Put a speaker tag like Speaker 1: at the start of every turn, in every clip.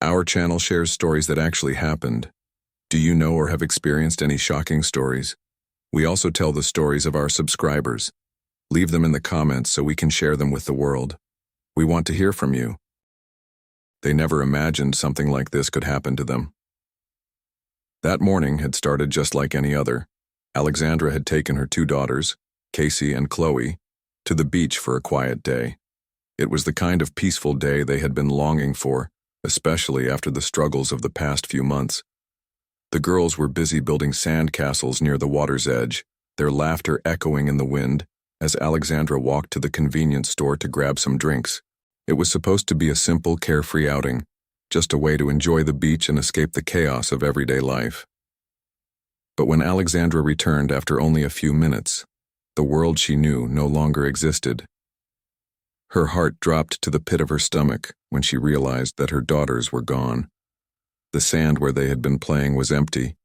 Speaker 1: Our channel shares stories that actually happened. Do you know or have experienced any shocking stories? We also tell the stories of our subscribers. Leave them in the comments so we can share them with the world. We want to hear from you. They never imagined something like this could happen to them. That morning had started just like any other. Alexandra had taken her two daughters, Casey and Chloe, to the beach for a quiet day. It was the kind of peaceful day they had been longing for, especially after the struggles of the past few months. The girls were busy building sand castles near the water's edge, their laughter echoing in the wind as Alexandra walked to the convenience store to grab some drinks. It was supposed to be a simple, carefree outing, just a way to enjoy the beach and escape the chaos of everyday life. But when Alexandra returned after only a few minutes, the world she knew no longer existed. Her heart dropped to the pit of her stomach when she realized that her daughters were gone. The sand where they had been playing was empty,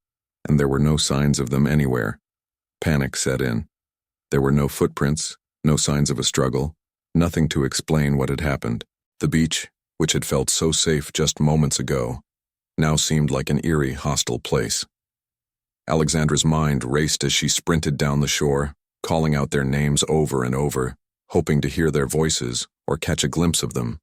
Speaker 1: and there were no signs of them anywhere. Panic set in. There were no footprints, no signs of a struggle, nothing to explain what had happened. The beach, which had felt so safe just moments ago, now seemed like an eerie, hostile place. Alexandra's mind raced as she sprinted down the shore, calling out their names over and over, hoping to hear their voices or catch a glimpse of them.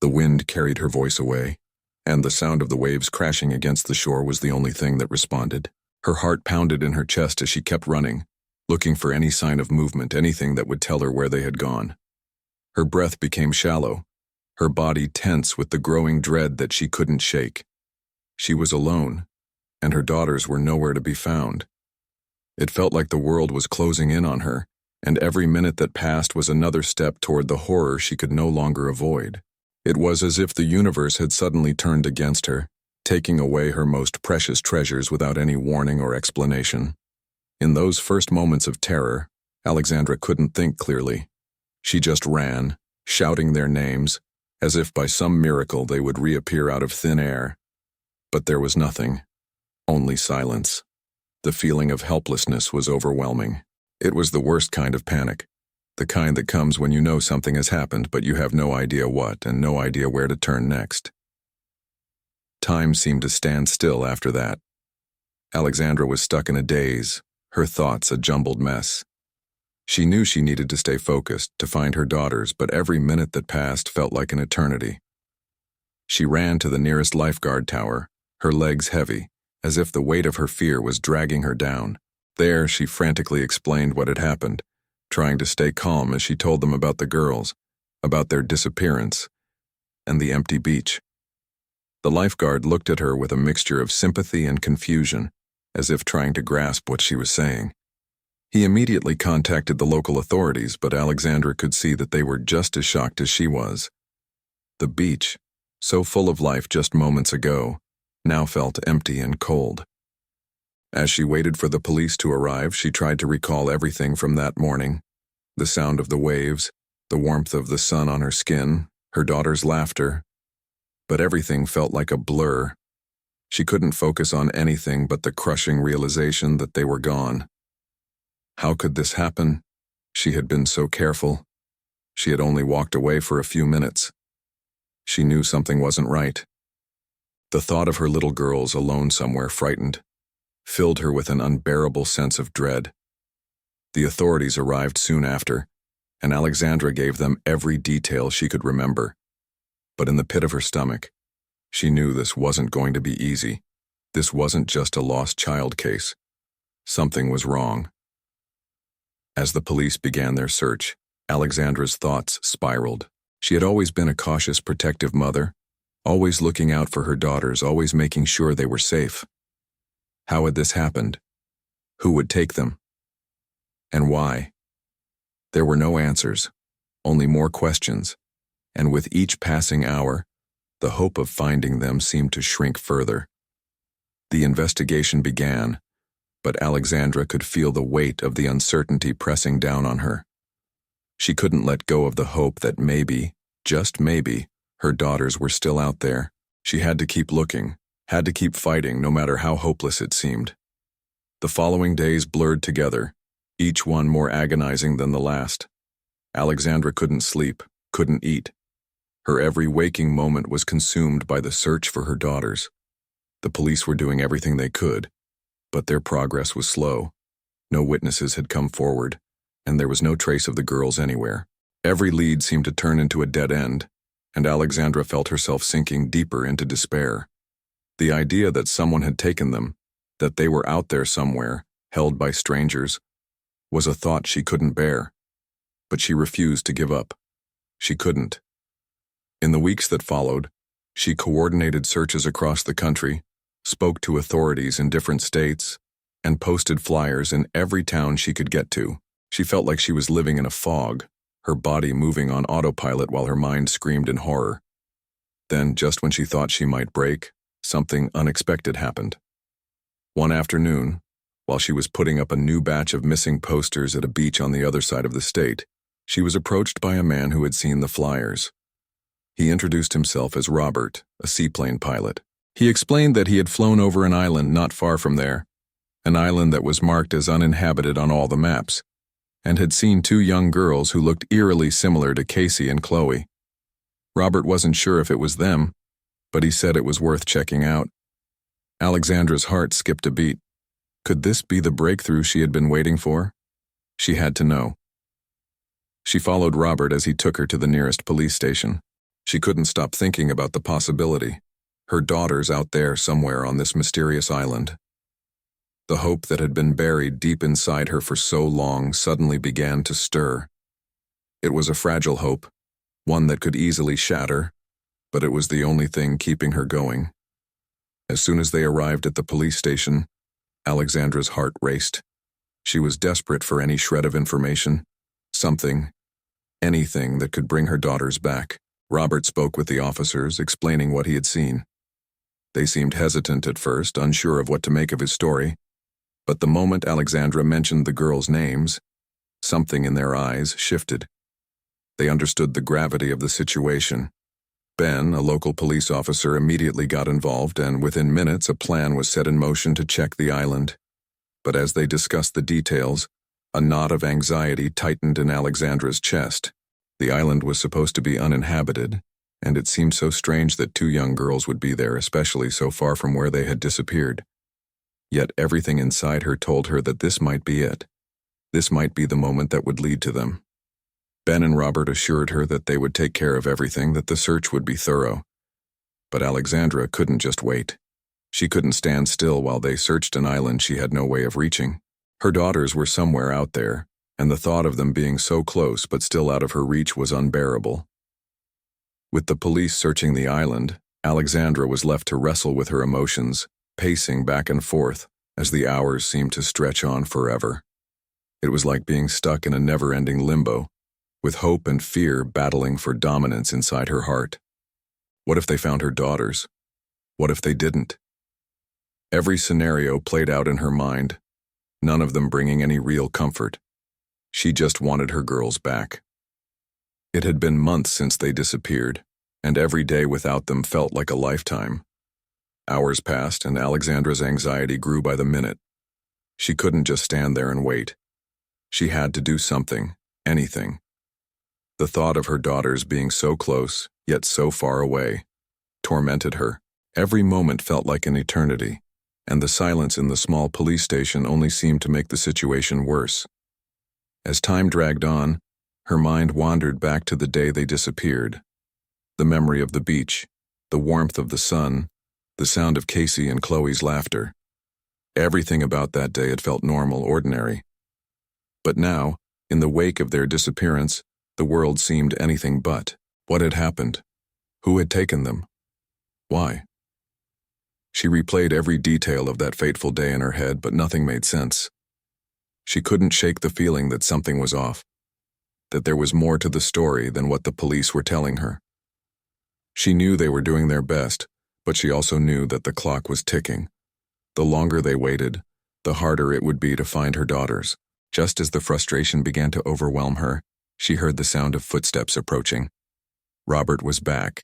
Speaker 1: The wind carried her voice away, and the sound of the waves crashing against the shore was the only thing that responded. Her heart pounded in her chest as she kept running, looking for any sign of movement, anything that would tell her where they had gone. Her breath became shallow, her body tense with the growing dread that she couldn't shake. She was alone, and her daughters were nowhere to be found. It felt like the world was closing in on her, and every minute that passed was another step toward the horror she could no longer avoid. It was as if the universe had suddenly turned against her, taking away her most precious treasures without any warning or explanation. In those first moments of terror, Alexandra couldn't think clearly. She just ran, shouting their names, as if by some miracle they would reappear out of thin air. But there was nothing, only silence. The feeling of helplessness was overwhelming. It was the worst kind of panic, the kind that comes when you know something has happened but you have no idea what and no idea where to turn next. Time seemed to stand still after that. Alexandra was stuck in a daze, her thoughts a jumbled mess. She knew she needed to stay focused, to find her daughters, but every minute that passed felt like an eternity. She ran to the nearest lifeguard tower, her legs heavy, as if the weight of her fear was dragging her down. There, she frantically explained what had happened, trying to stay calm as she told them about the girls, about their disappearance, and the empty beach. The lifeguard looked at her with a mixture of sympathy and confusion, as if trying to grasp what she was saying. He immediately contacted the local authorities, but Alexandra could see that they were just as shocked as she was. The beach, so full of life just moments ago, now felt empty and cold. As she waited for the police to arrive, she tried to recall everything from that morning. The sound of the waves, the warmth of the sun on her skin, her daughter's laughter. But everything felt like a blur. She couldn't focus on anything but the crushing realization that they were gone. How could this happen? She had been so careful. She had only walked away for a few minutes. She knew something wasn't right. The thought of her little girls alone somewhere frightened filled her with an unbearable sense of dread. The authorities arrived soon after, and Alexandra gave them every detail she could remember. But in the pit of her stomach, she knew this wasn't going to be easy. This wasn't just a lost child case. Something was wrong. As the police began their search, Alexandra's thoughts spiraled. She had always been a cautious, protective mother, always looking out for her daughters, always making sure they were safe. How had this happened? Who would take them? And why? There were no answers, only more questions, and with each passing hour, the hope of finding them seemed to shrink further. The investigation began, but Alexandra could feel the weight of the uncertainty pressing down on her. She couldn't let go of the hope that maybe, just maybe, her daughters were still out there. She had to keep looking, had to keep fighting no matter how hopeless it seemed. The following days blurred together, each one more agonizing than the last. Alexandra couldn't sleep, couldn't eat. Her every waking moment was consumed by the search for her daughters. The police were doing everything they could, but their progress was slow. No witnesses had come forward, and there was no trace of the girls anywhere. Every lead seemed to turn into a dead end, and Alexandra felt herself sinking deeper into despair. The idea that someone had taken them, that they were out there somewhere, held by strangers, was a thought she couldn't bear. But she refused to give up. She couldn't. In the weeks that followed, she coordinated searches across the country, spoke to authorities in different states, and posted flyers in every town she could get to. She felt like she was living in a fog, her body moving on autopilot while her mind screamed in horror. Then, just when she thought she might break, something unexpected happened. One afternoon, while she was putting up a new batch of missing posters at a beach on the other side of the state, she was approached by a man who had seen the flyers. He introduced himself as Robert, a seaplane pilot. He explained that he had flown over an island not far from there, an island that was marked as uninhabited on all the maps, and had seen two young girls who looked eerily similar to Casey and Chloe. Robert wasn't sure if it was them, but he said it was worth checking out. Alexandra's heart skipped a beat. Could this be the breakthrough she had been waiting for? She had to know. She followed Robert as he took her to the nearest police station. She couldn't stop thinking about the possibility. Her daughters out there somewhere on this mysterious island. The hope that had been buried deep inside her for so long suddenly began to stir. It was a fragile hope, one that could easily shatter, but it was the only thing keeping her going. As soon as they arrived at the police station, Alexandra's heart raced. She was desperate for any shred of information, something, anything that could bring her daughters back. Robert spoke with the officers, explaining what he had seen. They seemed hesitant at first, unsure of what to make of his story, but the moment Alexandra mentioned the girls' names, something in their eyes shifted. They understood the gravity of the situation. Ben, a local police officer, immediately got involved, and within minutes a plan was set in motion to check the island. But as they discussed the details, a knot of anxiety tightened in Alexandra's chest. The island was supposed to be uninhabited, and it seemed so strange that two young girls would be there, especially so far from where they had disappeared. Yet everything inside her told her that this might be it. This might be the moment that would lead to them. Ben and Robert assured her that they would take care of everything, that the search would be thorough. But Alexandra couldn't just wait. She couldn't stand still while they searched an island she had no way of reaching. Her daughters were somewhere out there, and the thought of them being so close but still out of her reach was unbearable. With the police searching the island, Alexandra was left to wrestle with her emotions, pacing back and forth as the hours seemed to stretch on forever. It was like being stuck in a never-ending limbo, with hope and fear battling for dominance inside her heart. What if they found her daughters? What if they didn't? Every scenario played out in her mind, none of them bringing any real comfort. She just wanted her girls back. It had been months since they disappeared, and every day without them felt like a lifetime. Hours passed, and Alexandra's anxiety grew by the minute. She couldn't just stand there and wait. She had to do something, anything. The thought of her daughters being so close, yet so far away, tormented her. Every moment felt like an eternity, and the silence in the small police station only seemed to make the situation worse. As time dragged on, her mind wandered back to the day they disappeared. The memory of the beach, the warmth of the sun, the sound of Casey and Chloe's laughter. Everything about that day had felt normal, ordinary. But now, in the wake of their disappearance, the world seemed anything but. What had happened? Who had taken them? Why? She replayed every detail of that fateful day in her head, but nothing made sense. She couldn't shake the feeling that something was off, that there was more to the story than what the police were telling her. She knew they were doing their best, but she also knew that the clock was ticking. The longer they waited, the harder it would be to find her daughters. Just as the frustration began to overwhelm her, she heard the sound of footsteps approaching. Robert was back.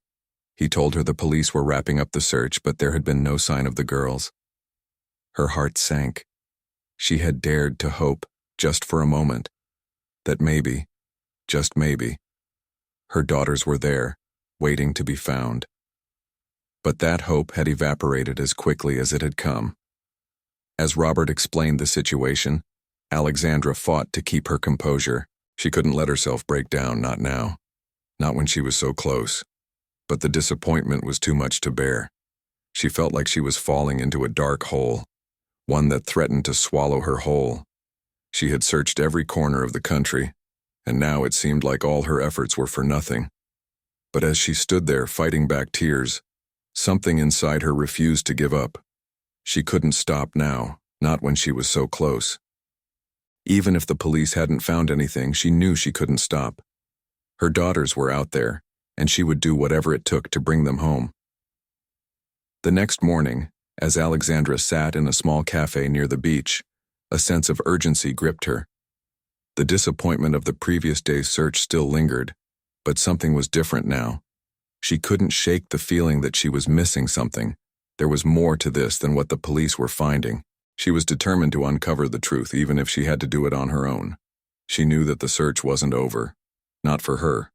Speaker 1: He told her the police were wrapping up the search, but there had been no sign of the girls. Her heart sank. She had dared to hope, just for a moment, that maybe, just maybe, her daughters were there, waiting to be found. But that hope had evaporated as quickly as it had come. As Robert explained the situation, Alexandra fought to keep her composure. She couldn't let herself break down, not now. Not when she was so close. But the disappointment was too much to bear. She felt like she was falling into a dark hole, one that threatened to swallow her whole. She had searched every corner of the country, and now it seemed like all her efforts were for nothing. But as she stood there fighting back tears, something inside her refused to give up. She couldn't stop now, not when she was so close. Even if the police hadn't found anything, she knew she couldn't stop. Her daughters were out there, and she would do whatever it took to bring them home. The next morning, as Alexandra sat in a small cafe near the beach, a sense of urgency gripped her. The disappointment of the previous day's search still lingered, but something was different now. She couldn't shake the feeling that she was missing something. There was more to this than what the police were finding. She was determined to uncover the truth, even if she had to do it on her own. She knew that the search wasn't over. Not for her.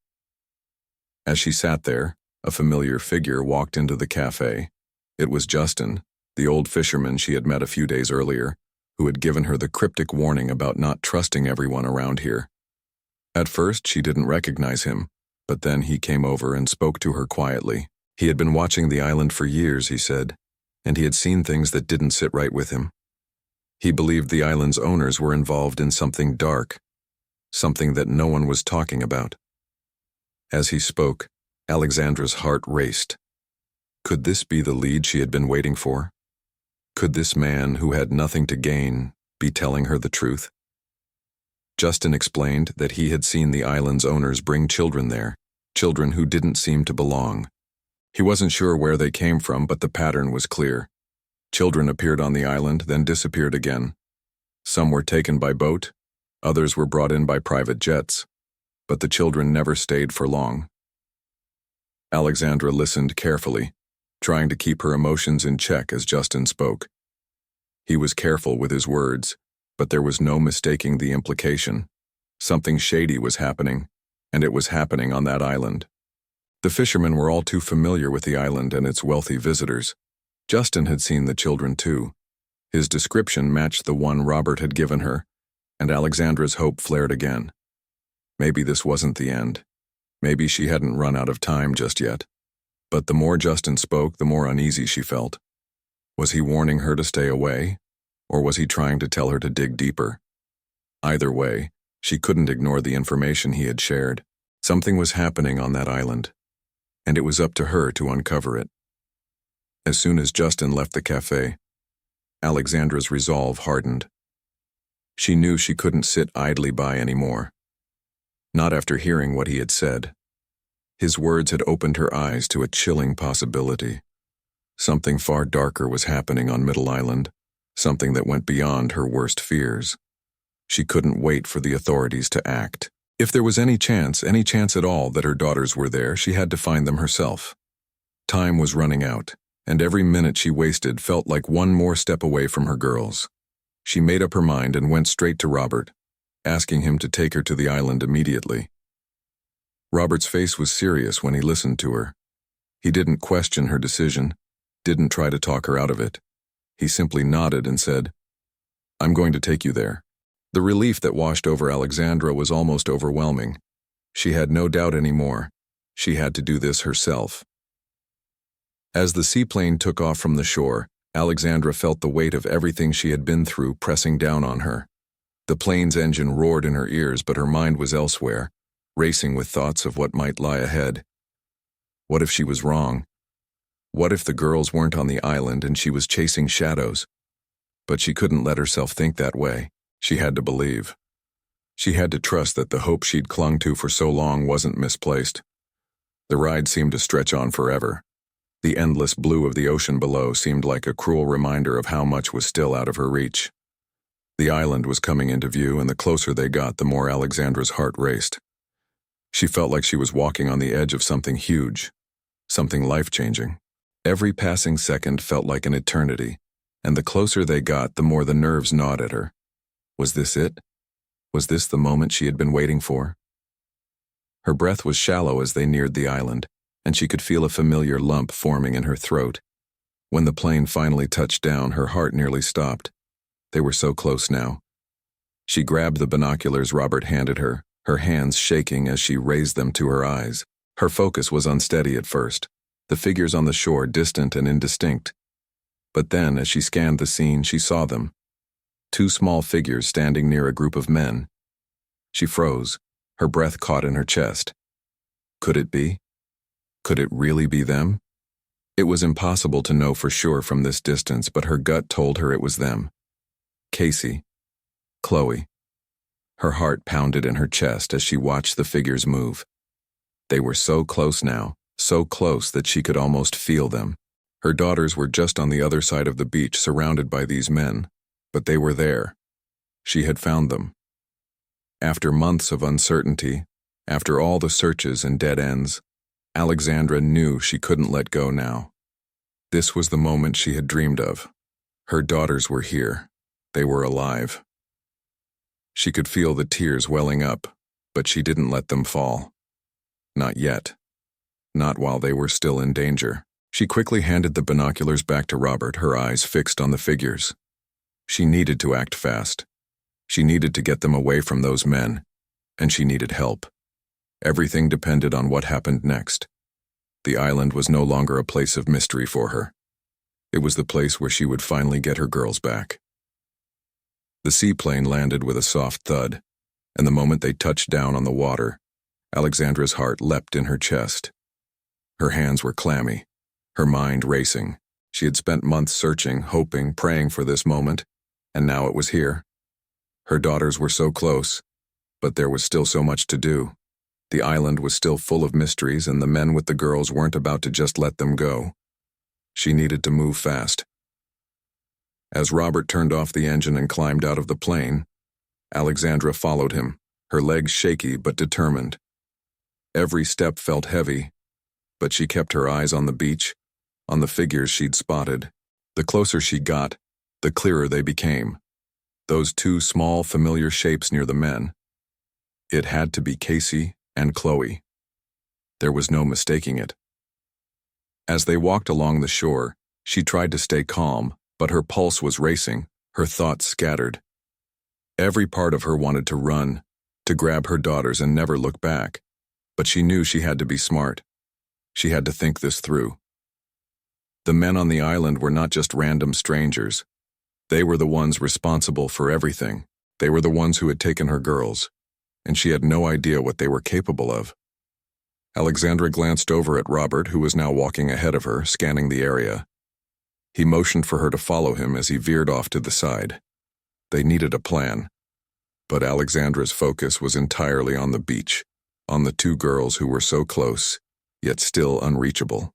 Speaker 1: As she sat there, a familiar figure walked into the cafe. It was Justin, the old fisherman she had met a few days earlier, who had given her the cryptic warning about not trusting everyone around here. At first, she didn't recognize him, but then he came over and spoke to her quietly. He had been watching the island for years, he said, and he had seen things that didn't sit right with him. He believed the island's owners were involved in something dark, something that no one was talking about. As he spoke, Alexandra's heart raced. Could this be the lead she had been waiting for? Could this man, who had nothing to gain, be telling her the truth? Justin explained that he had seen the island's owners bring children there, children who didn't seem to belong. He wasn't sure where they came from, but the pattern was clear. Children appeared on the island, then disappeared again. Some were taken by boat, others were brought in by private jets, but the children never stayed for long. Alexandra listened carefully, trying to keep her emotions in check as Justin spoke. He was careful with his words, but there was no mistaking the implication. Something shady was happening, and it was happening on that island. The fishermen were all too familiar with the island and its wealthy visitors. Justin had seen the children too. His description matched the one Robert had given her, and Alexandra's hope flared again. Maybe this wasn't the end. Maybe she hadn't run out of time just yet. But the more Justin spoke, the more uneasy she felt. Was he warning her to stay away, or was he trying to tell her to dig deeper? Either way, she couldn't ignore the information he had shared. Something was happening on that island, and it was up to her to uncover it. As soon as Justin left the cafe, Alexandra's resolve hardened. She knew she couldn't sit idly by anymore. Not after hearing what he had said. His words had opened her eyes to a chilling possibility. Something far darker was happening on Middle Island, something that went beyond her worst fears. She couldn't wait for the authorities to act. If there was any chance at all that her daughters were there, she had to find them herself. Time was running out, and every minute she wasted felt like one more step away from her girls. She made up her mind and went straight to Robert, asking him to take her to the island immediately. Robert's face was serious when he listened to her. He didn't question her decision, didn't try to talk her out of it. He simply nodded and said, "I'm going to take you there." The relief that washed over Alexandra was almost overwhelming. She had no doubt anymore. She had to do this herself. As the seaplane took off from the shore, Alexandra felt the weight of everything she had been through pressing down on her. The plane's engine roared in her ears, but her mind was elsewhere, racing with thoughts of what might lie ahead. What if she was wrong? What if the girls weren't on the island and she was chasing shadows? But she couldn't let herself think that way. She had to believe. She had to trust that the hope she'd clung to for so long wasn't misplaced. The ride seemed to stretch on forever. The endless blue of the ocean below seemed like a cruel reminder of how much was still out of her reach. The island was coming into view, and the closer they got, the more Alexandra's heart raced. She felt like she was walking on the edge of something huge, something life-changing. Every passing second felt like an eternity, and the closer they got, the more the nerves gnawed at her. Was this it? Was this the moment she had been waiting for? Her breath was shallow as they neared the island, and she could feel a familiar lump forming in her throat. When the plane finally touched down, her heart nearly stopped. They were so close now. She grabbed the binoculars Robert handed her, her hands shaking as she raised them to her eyes. Her focus was unsteady at first, the figures on the shore distant and indistinct. But then, as she scanned the scene, she saw them. Two small figures standing near a group of men. She froze, her breath caught in her chest. Could it be? Could it really be them? It was impossible to know for sure from this distance, but her gut told her it was them. Casey. Chloe. Her heart pounded in her chest as she watched the figures move. They were so close now, so close that she could almost feel them. Her daughters were just on the other side of the beach, surrounded by these men, but they were there. She had found them. After months of uncertainty, after all the searches and dead ends, Alexandra knew she couldn't let go now. This was the moment she had dreamed of. Her daughters were here. They were alive. She could feel the tears welling up, but she didn't let them fall. Not yet. Not while they were still in danger. She quickly handed the binoculars back to Robert, her eyes fixed on the figures. She needed to act fast. She needed to get them away from those men, and she needed help. Everything depended on what happened next. The island was no longer a place of mystery for her. It was the place where she would finally get her girls back. The seaplane landed with a soft thud, and the moment they touched down on the water, Alexandra's heart leapt in her chest. Her hands were clammy, her mind racing. She had spent months searching, hoping, praying for this moment, and now it was here. Her daughters were so close, but there was still so much to do. The island was still full of mysteries, and the men with the girls weren't about to just let them go. She needed to move fast. As Robert turned off the engine and climbed out of the plane, Alexandra followed him, her legs shaky but determined. Every step felt heavy, but she kept her eyes on the beach, on the figures she'd spotted. The closer she got, the clearer they became. Those two small, familiar shapes near the men. It had to be Casey and Chloe. There was no mistaking it. As they walked along the shore, she tried to stay calm, but her pulse was racing, her thoughts scattered. Every part of her wanted to run, to grab her daughters and never look back, but she knew she had to be smart. She had to think this through. The men on the island were not just random strangers. They were the ones responsible for everything. They were the ones who had taken her girls, and she had no idea what they were capable of. Alexandra glanced over at Robert, who was now walking ahead of her, scanning the area. He motioned for her to follow him as he veered off to the side. They needed a plan, but Alexandra's focus was entirely on the beach, on the two girls who were so close, yet still unreachable.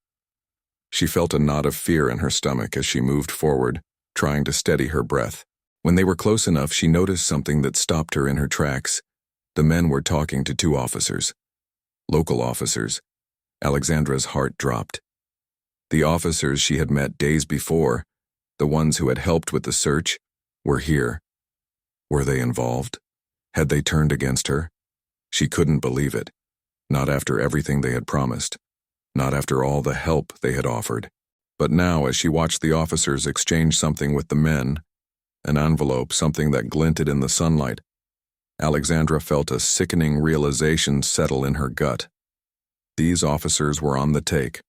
Speaker 1: She felt a knot of fear in her stomach as she moved forward, trying to steady her breath. When they were close enough, she noticed something that stopped her in her tracks. The men were talking to two officers. Local officers. Alexandra's heart dropped. The officers she had met days before, the ones who had helped with the search, were here. Were they involved? Had they turned against her? She couldn't believe it. Not after everything they had promised. Not after all the help they had offered. But now, as she watched the officers exchange something with the men, an envelope, something that glinted in the sunlight, Alexandra felt a sickening realization settle in her gut. These officers were on the take.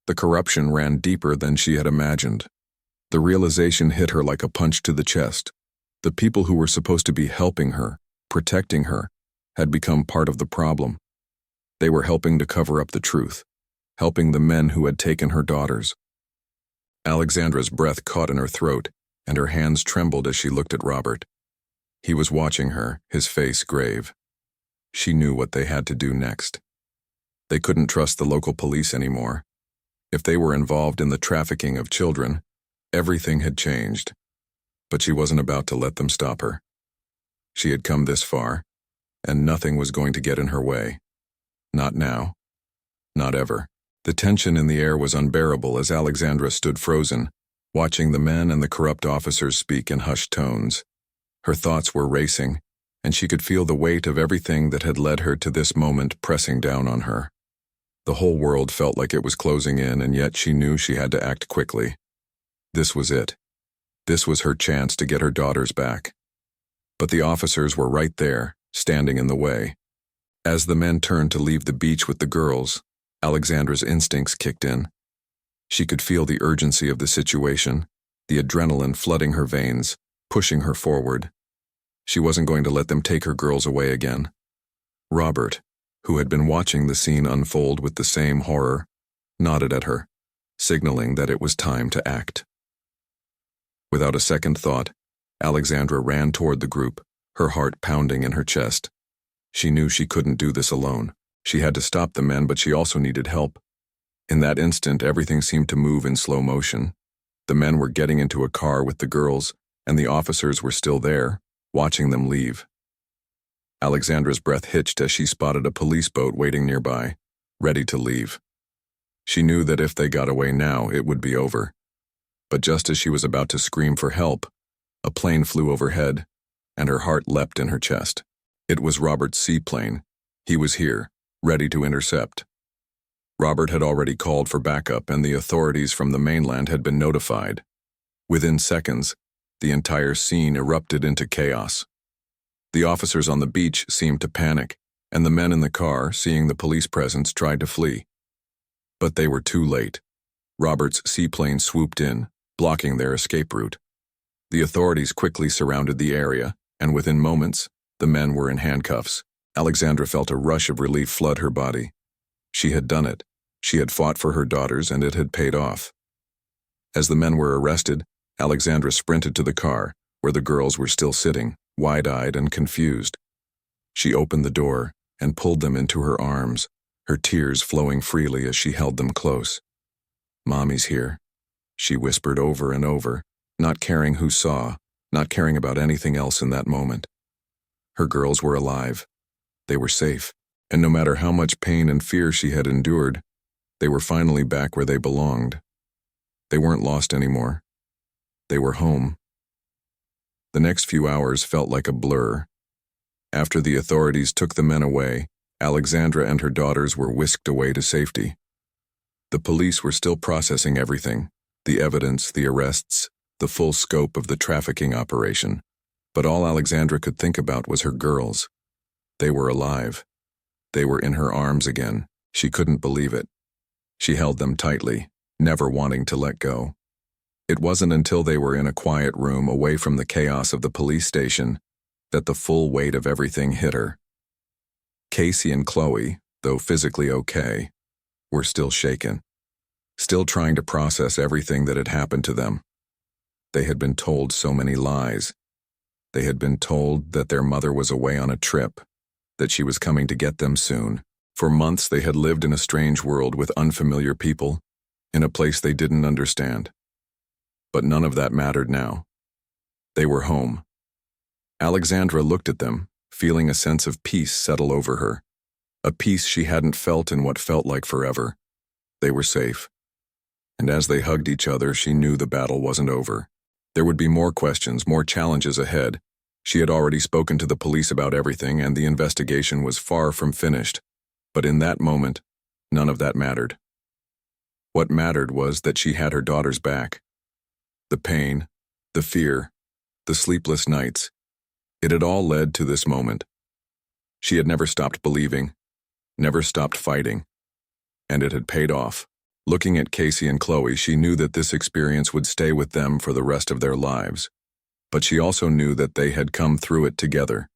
Speaker 1: The corruption ran deeper than she had imagined. The realization hit her like a punch to the chest. The people who were supposed to be helping her, protecting her, had become part of the problem. They were helping to cover up the truth, helping the men who had taken her daughters. Alexandra's breath caught in her throat, and her hands trembled as she looked at Robert. He was watching her, his face grave. She knew what they had to do next. They couldn't trust the local police anymore. If they were involved in the trafficking of children, everything had changed. But she wasn't about to let them stop her. She had come this far, and nothing was going to get in her way. Not now. Not ever. The tension in the air was unbearable as Alexandra stood frozen, watching the men and the corrupt officers speak in hushed tones. Her thoughts were racing, and she could feel the weight of everything that had led her to this moment pressing down on her. The whole world felt like it was closing in, and yet she knew she had to act quickly. This was it. This was her chance to get her daughters back. But the officers were right there, standing in the way. As the men turned to leave the beach with the girls, Alexandra's instincts kicked in. She could feel the urgency of the situation, the adrenaline flooding her veins, pushing her forward. She wasn't going to let them take her girls away again. Robert, who had been watching the scene unfold with the same horror, nodded at her, signaling that it was time to act. Without a second thought, Alexandra ran toward the group, her heart pounding in her chest. She knew she couldn't do this alone. She had to stop the men, but she also needed help. In that instant, everything seemed to move in slow motion. The men were getting into a car with the girls, and the officers were still there, watching them leave. Alexandra's breath hitched as she spotted a police boat waiting nearby, ready to leave. She knew that if they got away now, it would be over. But just as she was about to scream for help, a plane flew overhead, and her heart leapt in her chest. It was Robert's seaplane. He was here, ready to intercept. Robert had already called for backup, and the authorities from the mainland had been notified. Within seconds, the entire scene erupted into chaos. The officers on the beach seemed to panic, and the men in the car, seeing the police presence, tried to flee. But they were too late. Robert's seaplane swooped in, blocking their escape route. The authorities quickly surrounded the area, and within moments, the men were in handcuffs. Alexandra felt a rush of relief flood her body. She had done it. She had fought for her daughters, and it had paid off. As the men were arrested, Alexandra sprinted to the car, where the girls were still sitting, wide-eyed and confused. She opened the door and pulled them into her arms, her tears flowing freely as she held them close. "Mommy's here," she whispered over and over, not caring who saw, not caring about anything else in that moment. Her girls were alive. They were safe, and no matter how much pain and fear she had endured, they were finally back where they belonged. They weren't lost anymore. They were home. The next few hours felt like a blur. After the authorities took the men away, Alexandra and her daughters were whisked away to safety. The police were still processing everything, the evidence, the arrests, the full scope of the trafficking operation. But all Alexandra could think about was her girls. They were alive. They were in her arms again. She couldn't believe it. She held them tightly, never wanting to let go. It wasn't until they were in a quiet room away from the chaos of the police station that the full weight of everything hit her. Casey and Chloe, though physically okay, were still shaken, still trying to process everything that had happened to them. They had been told so many lies. They had been told that their mother was away on a trip, that she was coming to get them soon. For months they had lived in a strange world with unfamiliar people, in a place they didn't understand. But none of that mattered now. They were home. Alexandra looked at them, feeling a sense of peace settle over her, a peace she hadn't felt in what felt like forever. They were safe. And as they hugged each other, she knew the battle wasn't over. There would be more questions, more challenges ahead. She had already spoken to the police about everything, and the investigation was far from finished. But in that moment, none of that mattered. What mattered was that she had her daughters back. The pain, the fear, the sleepless nights, it had all led to this moment. She had never stopped believing, never stopped fighting, and it had paid off. Looking at Casey and Chloe, she knew that this experience would stay with them for the rest of their lives. But she also knew that they had come through it together.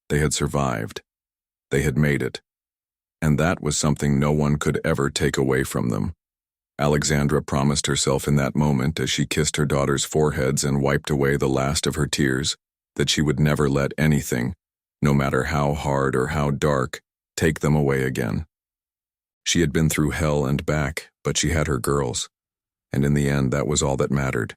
Speaker 1: They had survived. They had made it. And that was something no one could ever take away from them. Alexandra promised herself in that moment as she kissed her daughters' foreheads and wiped away the last of her tears, that she would never let anything, no matter how hard or how dark, take them away again. She had been through hell and back, but she had her girls, and in the end that was all that mattered.